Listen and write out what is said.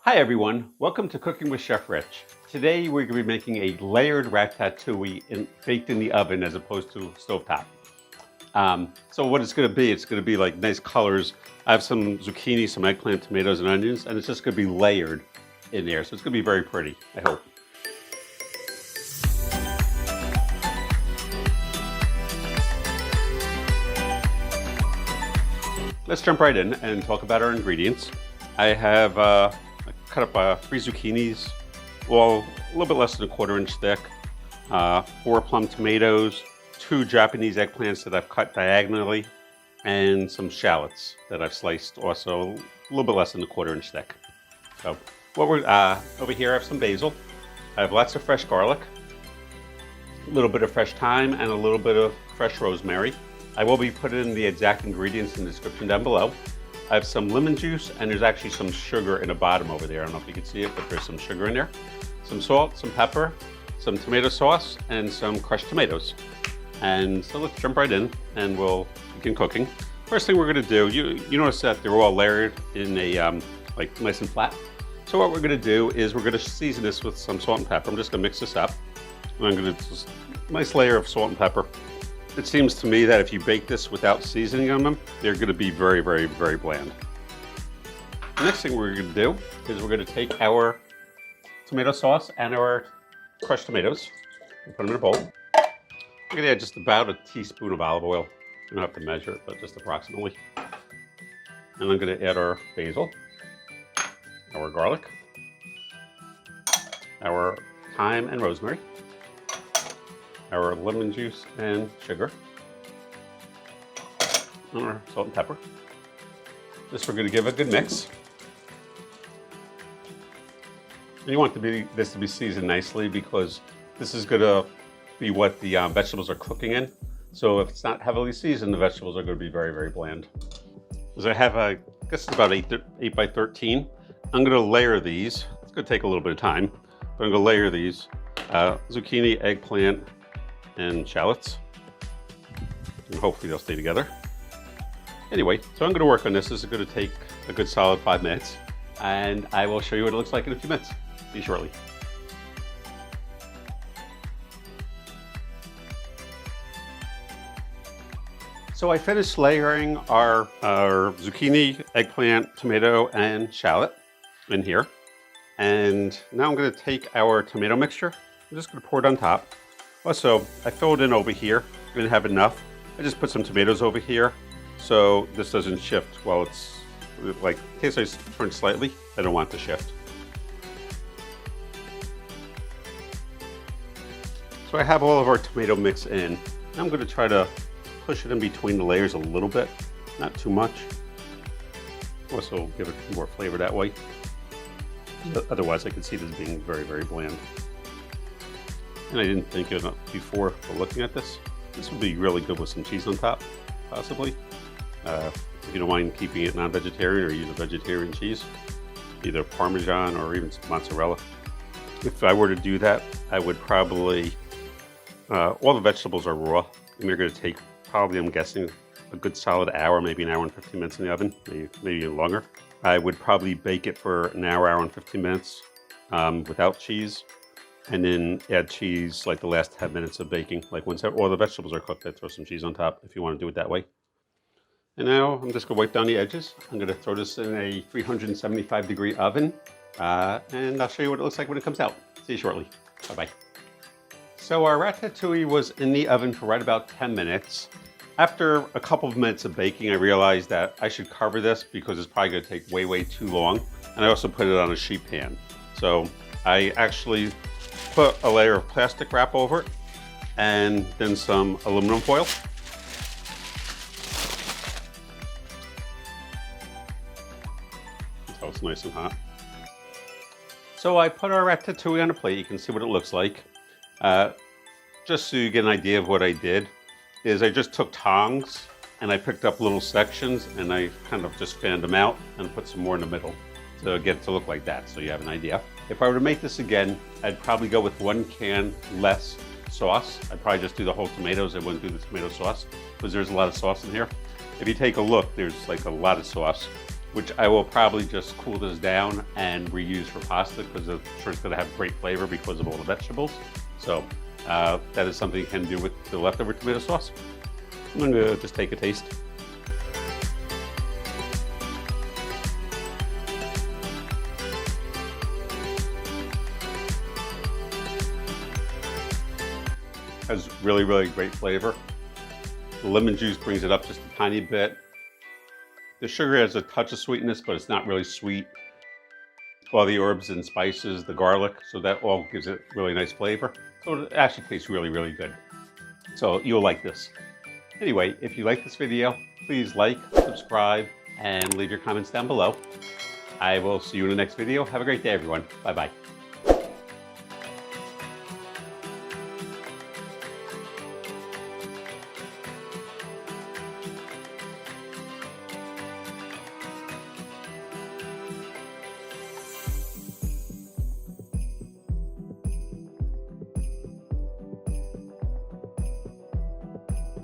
Hi everyone, welcome to Cooking with Chef Rich. Today we're going to be making a layered ratatouille baked in the oven as opposed to stovetop. So what it's going to be like nice colors. I have some zucchini, some eggplant, tomatoes, and onions, and it's just going to be layered in there. So it's going to be very pretty, I hope. Let's jump right in and talk about our ingredients. I have cut up 3 zucchinis, well, a little bit less than a 1/4 inch thick, 4 plum tomatoes, 2 Japanese eggplants that I've cut diagonally, and some shallots that I've sliced also a little bit less than a 1/4 inch thick. So what we're over here, I have some basil. I have lots of fresh garlic, a little bit of fresh thyme, and a little bit of fresh rosemary. I will be putting the exact ingredients in the description down below. I have some lemon juice, and there's actually some sugar in the bottom over there. I don't know if you can see it, but there's some sugar in there. Some salt, some pepper, some tomato sauce, and some crushed tomatoes. And so let's jump right in and we'll begin cooking. First thing we're gonna do, you notice that they're all layered in a, like nice and flat. So what we're gonna do is we're gonna season this with some salt and pepper. I'm just gonna mix this up. And I'm gonna just, nice layer of salt and pepper. It seems to me that if you bake this without seasoning on them, they're going to be very, very, very bland. The next thing we're going to do is we're going to take our tomato sauce and our crushed tomatoes and put them in a bowl. I'm going to add just about a teaspoon of olive oil. You don't have to measure it, but just approximately. And I'm going to add our basil, our garlic, our thyme and rosemary, our lemon juice and sugar, and our salt and pepper. This we're going to give a good mix. And you want this to be seasoned nicely because this is going to be what the vegetables are cooking in. So if it's not heavily seasoned, the vegetables are going to be very, very bland. As I have, I guess it's about 8 by 13. I'm going to layer these. It's going to take a little bit of time, but I'm going to layer these zucchini, eggplant, and shallots, and hopefully they'll stay together. Anyway, so I'm going to work on this. This is going to take a good solid 5 minutes, and I will show you what it looks like in a few minutes. See you shortly. So I finished layering our zucchini, eggplant, tomato, and shallot in here, and now I'm going to take our tomato mixture. I'm just going to pour it on top. Also, I filled in over here. I didn't have enough. I just put some tomatoes over here so this doesn't shift while it's, like, in case I turn slightly, I don't want it to shift. So I have all of our tomato mix in. I'm going to try to push it in between the layers a little bit, not too much. Also give it more flavor that way. Otherwise, I can see this being very, very bland. And I didn't think of it before looking at this. This would be really good with some cheese on top, possibly. If you don't mind keeping it non-vegetarian or use a vegetarian cheese, either Parmesan or even mozzarella. If I were to do that, I would probably, all the vegetables are raw, and they're going to take probably, I'm guessing, a good solid hour, maybe an hour and 15 minutes in the oven, maybe even longer. I would probably bake it for an hour, hour and 15 minutes without cheese. And then add cheese like the last 10 minutes of baking. Like once all the vegetables are cooked, I'd throw some cheese on top if you want to do it that way. And now I'm just going to wipe down the edges. I'm going to throw this in a 375-degree oven. And I'll show you what it looks like when it comes out. See you shortly. Bye-bye. So our ratatouille was in the oven for right about 10 minutes. After a couple of minutes of baking, I realized that I should cover this because it's probably going to take way, way too long. And I also put it on a sheet pan. So I actually put a layer of plastic wrap over it and then some aluminum foil. So it's nice and hot. So I put our ratatouille on a plate. You can see what it looks like. Just so you get an idea of what I did is I just took tongs and I picked up little sections and I kind of just fanned them out and put some more in the middle to get it to look like that, so you have an idea. If I were to make this again, I'd probably go with 1 can less sauce. I'd probably just do the whole tomatoes. I wouldn't do the tomato sauce because there's a lot of sauce in here. If you take a look, there's like a lot of sauce. which I will probably just cool this down and reuse for pasta because I'm sure it's going to have great flavor because of all the vegetables. So that is something you can do with the leftover tomato sauce. I'm going to just take a taste. Has really, really great flavor. The lemon juice brings it up just a tiny bit. The sugar has a touch of sweetness, but it's not really sweet. All the herbs and spices, the garlic, so that all gives it really nice flavor. So it actually tastes really, really good. So you'll like this. Anyway, if you like this video, please like, subscribe, and leave your comments down below. I will see you in the next video. Have a great day, everyone. Bye-bye.